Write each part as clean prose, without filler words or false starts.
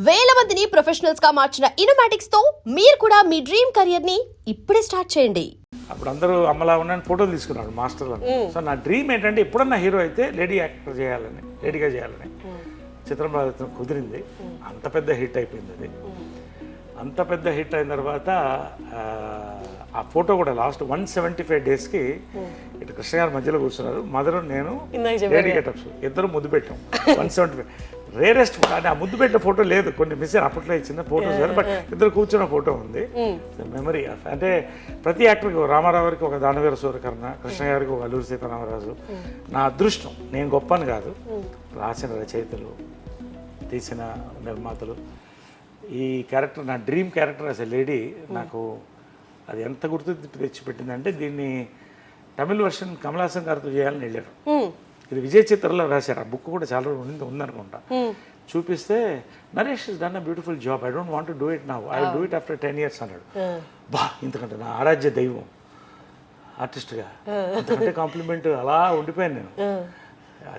వేల మందిని ప్రొఫెషనల్స్ గా మార్చిన ఇనోమాటిక్స్ తో మీరు కూడా మీ డ్రీమ్ కెరియర్ ని ఇప్పుడే స్టార్ట్ చేయండి. అప్పుడు అందరూ అమ్మలా ఉన్నాను ఫోటోలు తీసుకున్నాడు మాస్టర్లను. సో నా డ్రీమ్ ఏంటంటే ఎప్పుడన్నా హీరో అయితే లేడీగా చేయాలని చిత్రం ప్రదర్శన కుదిరింది. అంత పెద్ద హిట్ అయిపోయింది అది. అంత పెద్ద హిట్ అయిన తర్వాత ఆ ఫోటో కూడా లాస్ట్ 175 డేస్కి ఇటు కృష్ణ గారి మధ్యలో కూర్చున్నారు, మదరు నేను లేడీ గెటప్స్ ఇద్దరు ముద్దు పెట్టాం. 175 రేరెస్ట్ అంటే ఆ ముద్దు పెట్టిన ఫోటో లేదు, కొన్ని మిస్ అప్పట్లో చిన్న ఫోటోస్ కానీ, బట్ ఇద్దరు కూర్చున్న ఫోటో ఉంది. మెమరీ అంటే ప్రతి యాక్టర్కి రామారావు గారికి ఒక దానవీర సూర్యకర్ణ, కృష్ణ గారికి ఒక అల్లూరి సీతారామరాజు. నా అదృష్టం, నేను గొప్పని కాదు, రాసిన రచయితలు, తీసిన నిర్మాతలు. ఈ క్యారెక్టర్ నా dream character as a lady నాకు అది ఎంత గుర్తు తెచ్చిపెట్టిందంటే, దీన్ని తమిళ వర్షన్ కమల్ హాసన్ గారితో చేయాలని వెళ్ళారు. ఇది విజయ్ చిత్రలో రాశారు. ఆ బుక్ కూడా చాలా ఉందనుకుంటా. చూపిస్తే Naresh is done a beautiful job, I don't want to do it now, I will do it after 10 years అన్నాడు. బా, ఇంతకంటే నా ఆరాధ్య దైవం ఆర్టిస్ట్గా అంతకంటే కాంప్లిమెంట్ అలా ఉండిపోయాను నేను.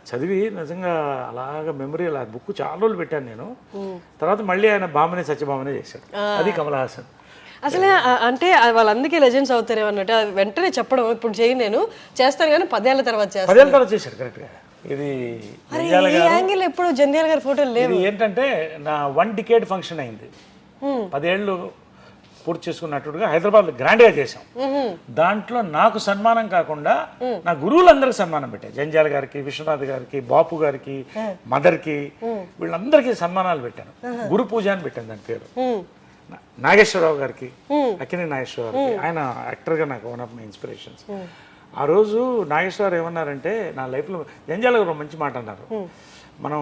చదివి నిజంగా అలాగ మెమరీ, అలా బుక్ చాలా రోజులు పెట్టాను నేను. తర్వాత మళ్ళీ ఆయన బామనే సత్యభామనే చేశాడు. అది కమల్ హాసన్. అసలే అంటే వాళ్ళందుకే లెజెండ్స్ అవుతారేమో అన్నట్టు వెంటనే చెప్పడం, ఇప్పుడు చేయను నేను చేస్తాను కానీ 10 ఏళ్ల తర్వాత చేస్తాను. 10 ఏళ్ల తర్వాత చేశాడు కరెక్ట్గా. ఇది యాంగిల్ ఎప్పుడు జంధ్యాల గారి ఫోటోలు లేవు. ఏంటంటే నా 1 decade ఫంక్షన్ అయింది. 10 ఏళ్ళు పూర్తి చేసుకున్నట్టుగా హైదరాబాద్లో గ్రాండ్గా చేశాం. దాంట్లో నాకు సన్మానం కాకుండా నా గురువులందరికీ సన్మానం పెట్టాను. జంజాల గారికి, విశ్వనాథ్ గారికి, బాపు గారికి, మదర్కి, వీళ్ళందరికీ సన్మానాలు పెట్టాను. గురు పూజ అని పెట్టాను దాని పేరు. నాగేశ్వరరావు గారికి, అక్కినే నాగేశ్వరరావు గారికి, ఆయన యాక్టర్గా నాకు వన్ ఆఫ్ మై ఇన్స్పిరేషన్స్. ఆ రోజు నాగేశ్వరరావు ఏమన్నారంటే, నా లైఫ్లో జంజాల గారు మంచి మాట అన్నారు. మనం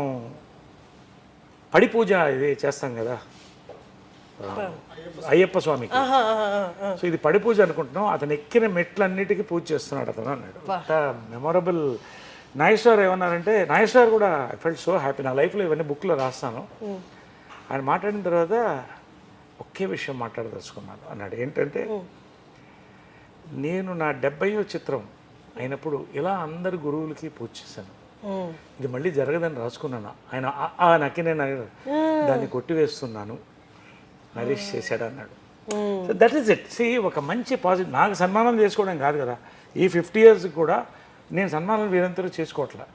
పడి పూజ ఇది చేస్తాం కదా అయ్యప్ప స్వామికి, సో ఇది పడి పూజ అనుకుంటున్నాం, అతను ఎక్కిన మెట్లన్నిటికీ పూజ చేస్తున్నాడు అతను అన్నాడు. మెమొరబుల్. నాగేశ్వరరావు ఏమన్నారంటే, నాగేశ్వరరావు కూడా ఐ ఫెల్ట్ సో హ్యాపీ, నా లైఫ్లో ఇవన్నీ బుక్లో రాస్తాను. ఆయన మాట్లాడిన తర్వాత ఒకే విషయం మాట్లాడదలుచుకున్నాను అన్నాడు. ఏంటంటే, నేను నా 70వ చిత్రం అయినప్పుడు ఇలా అందరు గురువులకి పూజ చేశాను, ఇది మళ్ళీ జరగదని రాసుకున్నాను. ఆయన నక్కినే దాన్ని కొట్టివేస్తున్నాను, నరేష్ చేశాడు అన్నాడు. So that is it. See, ఒక మంచి పాజిటివ్. నాకు సన్మానం చేసుకోవడం కాదు కదా, ఈ 50 years కూడా నేను సన్మానం వీరంతరూ చేసుకోవట్లా.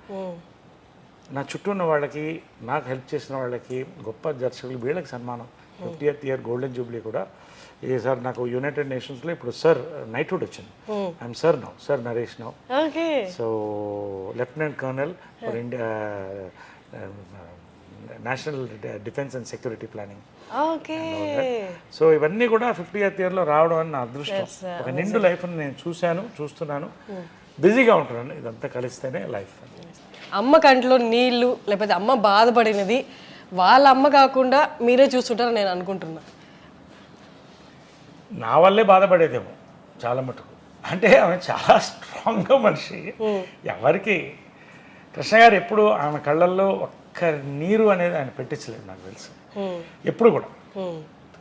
నా చుట్టూ ఉన్న వాళ్ళకి, నాకు హెల్ప్ చేసిన వాళ్ళకి, గొప్ప దర్శకులు, వీళ్ళకి సన్మానం. 50th year గోల్డెన్ జూబ్లీ కూడా ఏ సార్ నాకు యునైటెడ్ నేషన్స్లో ఇప్పుడు సార్ నైట్హుడ్ వచ్చింది. I'm sir now, sir Naresh now. So lieutenant colonel for India national defence and security planning. So ఇవన్నీ కూడా 50th yearలో రావడం అని నా అదృష్టం. ఒక నిండు లైఫ్ని నేను చూస్తున్నాను, బిజీగా ఉంటున్నాను. ఇదంతా కలిస్తేనే లైఫ్. అమ్మ కంట్లో నీళ్లు, లేకపోతే అమ్మ బాధపడినది వాళ్ళ అమ్మ కాకుండా మీరే చూస్తుంటారని నేను అనుకుంటున్నా. నా వల్లే బాధపడేదేమో చాలా మటుకు. అంటే ఆమె చాలా స్ట్రాంగ్గా మనిషి. ఎవరికి కృష్ణ గారు ఎప్పుడు ఆమె కళ్ళల్లో ఒక్క నీరు అనేది ఆయన పెట్టించలేదు నాకు తెలుసు. ఎప్పుడు కూడా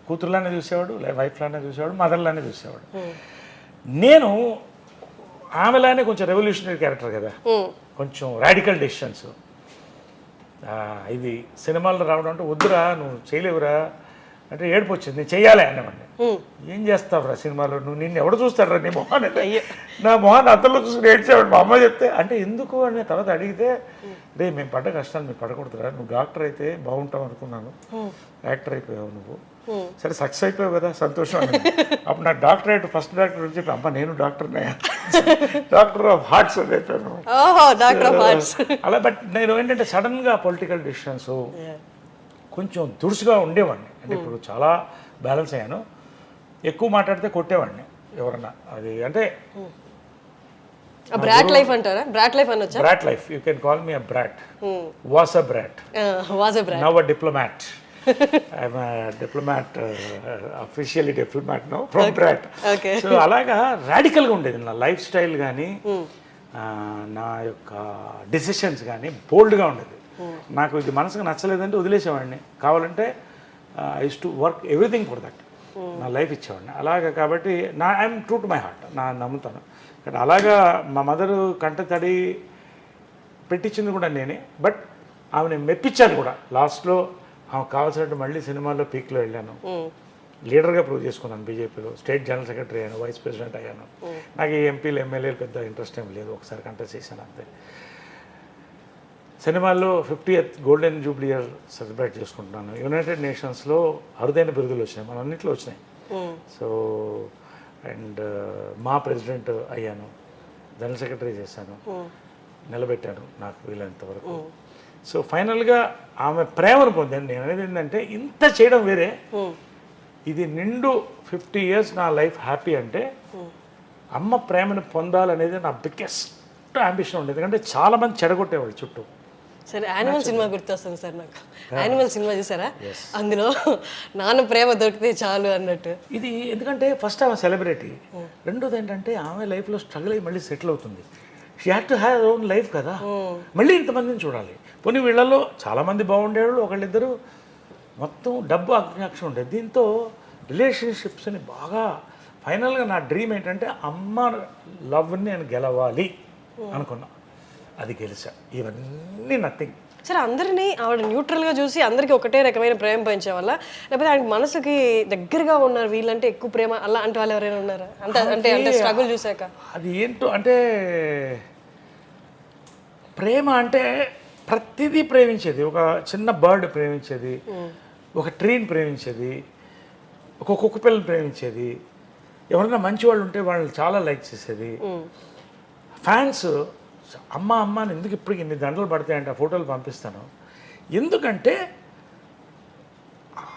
కూతురులానే చూసేవాడు, వైఫ్లానే చూసేవాడు, మదర్లానే చూసేవాడు. నేను ఆమెలానే కొంచెం రెవల్యూషనరీ క్యారెక్టర్ కదా, కొంచెం రాడికల్ డెసిషన్స్. ఇది సినిమాల్లో రావడం అంటే, వద్దురా నువ్వు చేయలేవురా అంటే ఏడుపు వచ్చింది, నేను చెయ్యాలి అనేవాడిని. ఏం చేస్తావురా సినిమాలో, నువ్వు నిన్ను ఎవడు చూస్తాడురా నీ మొహాన్ని, నా మొహాన్ని అతల్లో చూసుకుని ఏడ్చేవాడు. మా అమ్మ చెప్తే అంటే ఎందుకు అని తర్వాత అడిగితే, రే మేము పడ్డ కష్టాలు మీరు పడకూడదురా, నువ్వు డాక్టర్ అయితే బాగుంటావు అనుకున్నాను, యాక్టర్ అయిపోయావు నువ్వు, సరే సక్సెస్ అయిపోయావు కదా, సంతోషం అని. అప్పుడు నాకు డాక్టరేట్, ఫస్ట్ డాక్టర్ వచ్చి చెప్పి, అమ్మ నేను డాక్టర్నే, డాక్టర్ ఆఫ్ హార్ట్స్ అని అయిపోయాను అలా. బట్ నేను ఏంటంటే సడన్గా పొలిటికల్ డిసిషన్స్ కొంచెం దురుసుగా ఉండేవాడిని. అంటే ఇప్పుడు చాలా బ్యాలెన్స్ అయ్యాను. ఎక్కువ మాట్లాడితే కొట్టేవాడిని ఎవరన్నా. అది అంటే బ్రాట్ లైఫ్ అంటారా? బ్రాట్ లైఫ్ అనొచ్చా? Brat life, you can call me a brat. Was a brat, now a diplomat. I'm a diplomat, officially diplomat now, from Brat. So అలాగా రాడికల్గా ఉండేది నా లైఫ్ స్టైల్ కానీ, నా యొక్క డెసిషన్స్ కానీ బోల్డ్గా ఉండేది. నాకు ఇది మనసుకు నచ్చలేదంటే వదిలేసేవాడిని. కావాలంటే I use to work everything for that, నా లైఫ్ ఇచ్చేవాడిని అలాగా. కాబట్టి I'm true to my heart, నా నమ్ముతాను. అలాగా మా మదరు కంట తడి పెట్టించింది కూడా నేనే, బట్ ఆమెను మెప్పించాను కూడా. లాస్ట్లో ఆమె కావాల్సినట్టు మళ్ళీ సినిమాల్లో పీక్లో వెళ్ళాను, లీడర్గా ప్రూవ్ చేసుకున్నాను బీజేపీలో, స్టేట్ జనరల్ సెక్రటరీ అయ్యాను, వైస్ ప్రెసిడెంట్ అయ్యాను. నాకు ఈ ఎంపీలు ఎమ్మెల్యేలు పెద్ద ఇంట్రెస్ట్ ఏం లేదు, ఒకసారి కంటెస్ట్ చేశాను అంతే. సినిమాల్లో 50th golden Jubilee year celebrate చేసుకుంటున్నాను. యునైటెడ్ నేషన్స్లో అరుదైన బిరుదులు వచ్చినాయి, మన అన్నింటిలో వచ్చినాయి. సో అండ్ మా ప్రెసిడెంట్ అయ్యాను, జనరల్ సెక్రటరీ చేశాను, నిలబెట్టాను నాకు వీలైనంత వరకు. సో ఫైనల్గా ఆమె ప్రేమను పొందాను. నేను అనేది ఏంటంటే ఇంత చేయడం వేరే, ఇది నిండు 50 years నా లైఫ్ హ్యాపీ అంటే అమ్మ ప్రేమను పొందాలనేది నా బిగ్గెస్ట్ అంబిషన్ ఉండేది. ఎందుకంటే చాలామంది చెడగొట్టేవాడు చుట్టూ. సరే, యానిమల్ సినిమా గుర్తొస్తుంది సార్ నాకు. యానిమల్ సినిమా చూసారా? అందులో నాన్న ప్రేమ దొరికితే చాలు అన్నట్టు. ఇది ఎందుకంటే ఫస్ట్ ఆమె సెలబ్రిటీ, రెండోది ఏంటంటే ఆమె లైఫ్లో స్ట్రగుల్ అయ్యి మళ్ళీ సెటిల్ అవుతుంది. She had to have own life కదా, మళ్ళీ ఇంతమందిని చూడాలి. పోనీ వీళ్ళల్లో చాలామంది బాగుండేవాళ్ళు, ఒకళ్ళిద్దరు మొత్తం డబ్బు ఆకాంక్ష ఉండేది. దీంతో రిలేషన్షిప్స్ని బాగా ఫైనల్గా నా డ్రీమ్ ఏంటంటే అమ్మ లవ్ని నేను గెలవాలి అనుకున్నా, అది గెలిచా. ఇవన్నీ నథింగ్. సరే, అందరినీ ఆవిడ న్యూట్రల్గా చూసి అందరికీ ఒకటే రకమైన ప్రేమ పెంచే వల్ల, లేకపోతే ఆయన మనసుకి దగ్గరగా ఉన్నారు వీళ్ళంటే ఎక్కువ ప్రేమ అలా అంటే వాళ్ళు ఎవరైనా ఉన్నారా? అంటే స్ట్రగుల్ చూసాక అది ఏంటో అంటే ప్రేమ అంటే ప్రతిదీ ప్రేమించేది. ఒక చిన్న బర్డ్ ప్రేమించేది, ఒక ట్రీని ప్రేమించేది, ఒక కుక్క పిల్లని ప్రేమించేది, ఎవరైనా మంచి వాళ్ళు ఉంటే వాళ్ళని చాలా లైక్ చేసేది. ఫ్యాన్స్ అమ్మ అమ్మ అని ఎందుకు ఇప్పటికి ఇన్ని దండలు పడతాయంటే ఆ ఫోటోలు పంపిస్తాను. ఎందుకంటే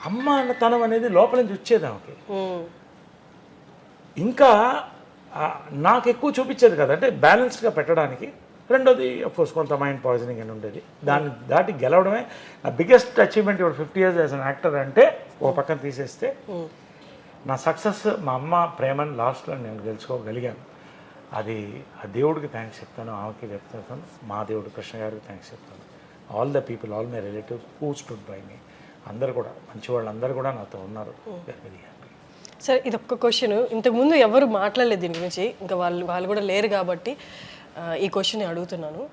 అమ్మ అన్నతనం అనేది లోపల నుంచి వచ్చేది ఆమెకి. ఇంకా నాకు ఎక్కువ చూపించేది కదా, అంటే బ్యాలెన్స్డ్గా పెట్టడానికి. రెండోది అఫ్కోర్స్ కొంత మైండ్ పాయిజనింగ్ అని ఉండేది. దాన్ని దాటి గెలవడమే నా బిగ్గెస్ట్ అచీవ్మెంట్. ఇప్పుడు 50 years యాజ్ అన్ యాక్టర్ అంటే ఒక పక్కన తీసేస్తే నా సక్సెస్ మా అమ్మ ప్రేమని లాస్ట్లో నేను గెలుచుకోగలిగాను. అది ఆ దేవుడికి థ్యాంక్స్ చెప్తాను, ఆమెకి చెప్తాను, మా దేవుడు కృష్ణ గారికి థ్యాంక్స్ చెప్తాను. All the people, all my relatives who stood by me, అందరు కూడా మంచి వాళ్ళు అందరూ కూడా నాతో ఉన్నారు. Very happy. సరే, ఇది ఒక్క క్వశ్చన్. ఇంతకుముందు ఎవరు మాట్లాడలేదు దీని గురించి, ఇంకా వాళ్ళు కూడా లేరు కాబట్టి ఈ క్వశ్చన్ అడుగుతున్నాను.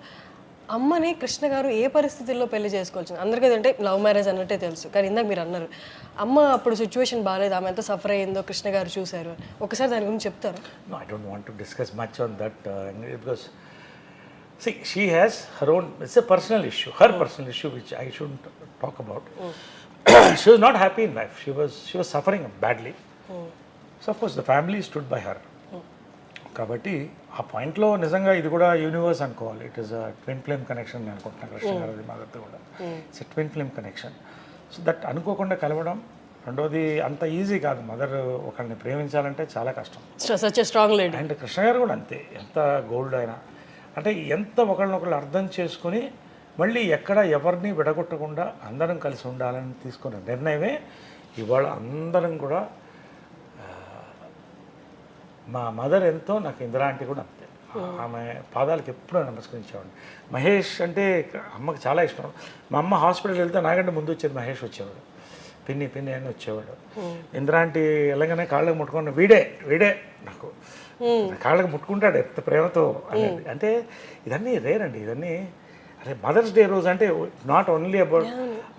అమ్మని కృష్ణ గారు ఏ పరిస్థితుల్లో పెళ్లి చేసుకోవచ్చు? అందరికీ అంటే లవ్ మ్యారేజ్ అన్నట్టే తెలుసు, కానీ ఇందాక మీరు అన్నారు అమ్మ అప్పుడు సిచ్యువేషన్ బాగాలేదు, ఆమె ఎంత సఫర్ అయ్యిందో కృష్ణ గారు చూశారు. ఒకసారి దాని గురించి చెప్తారా? No, I don't want to discuss much on that because see, she has her own, it's a personal issue, her personal issue which I shouldn't talk about. She was not happy in life. She was suffering badly. So of course the family stood by her. కాబట్టి ఆ పాయింట్లో నిజంగా ఇది కూడా universe అనుకోవాలి. It is a twin flame connection నేను అనుకుంటున్నాను కృష్ణ గారి మదర్తో కూడా. It's twin flame connection. So that అనుకోకుండా కలవడం. రెండోది అంత ఈజీ కాదు, మదర్ ఒకరిని ప్రేమించాలంటే చాలా కష్టం. Such a strong lady. And Krishna గారు కూడా అంతే, ఎంత గోల్డ్ అయినా అంటే ఎంత ఒకళ్ళనొకళ్ళు అర్థం చేసుకుని మళ్ళీ ఎక్కడ ఎవరిని విడగొట్టకుండా అందరం కలిసి ఉండాలని తీసుకున్న నిర్ణయమే ఇవాళ అందరం కూడా. మా మదర్ ఎంతో, నాకు ఇందిరా ఆంటీ కూడా అంతే. ఆమె పాదాలకు ఎప్పుడూ నమస్కరించేవాడిని. మహేష్ అంటే అమ్మకి చాలా ఇష్టం. మా అమ్మ హాస్పిటల్ వెళ్తే నాకంటే ముందు వచ్చేది మహేష్ వచ్చేవాడు, పిన్ని పిన్ని అని వచ్చేవాడు. ఇందిరా ఆంటీ వెళ్ళగానే కాళ్ళకి ముట్టుకున్న వీడే నాకు కాళ్ళకి ముట్టుకుంటాడు ఎంత ప్రేమతో అనేది. అంటే ఇదన్నీ రేర్ అండి, ఇదన్నీ. అరే మదర్స్ డే రోజు అంటే not only about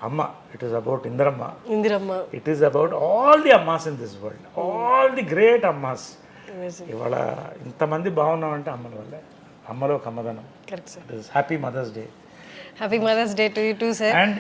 amma, it is about Indiramma, it is about all the ammas in this world, all the great ammas. ఇవాళ ఇంతమంది బాగున్నామంటే అమ్మల వల్లే, అమ్మలో కమ్మదనం. Happy mother's day. Happy mother's day to you too sir. And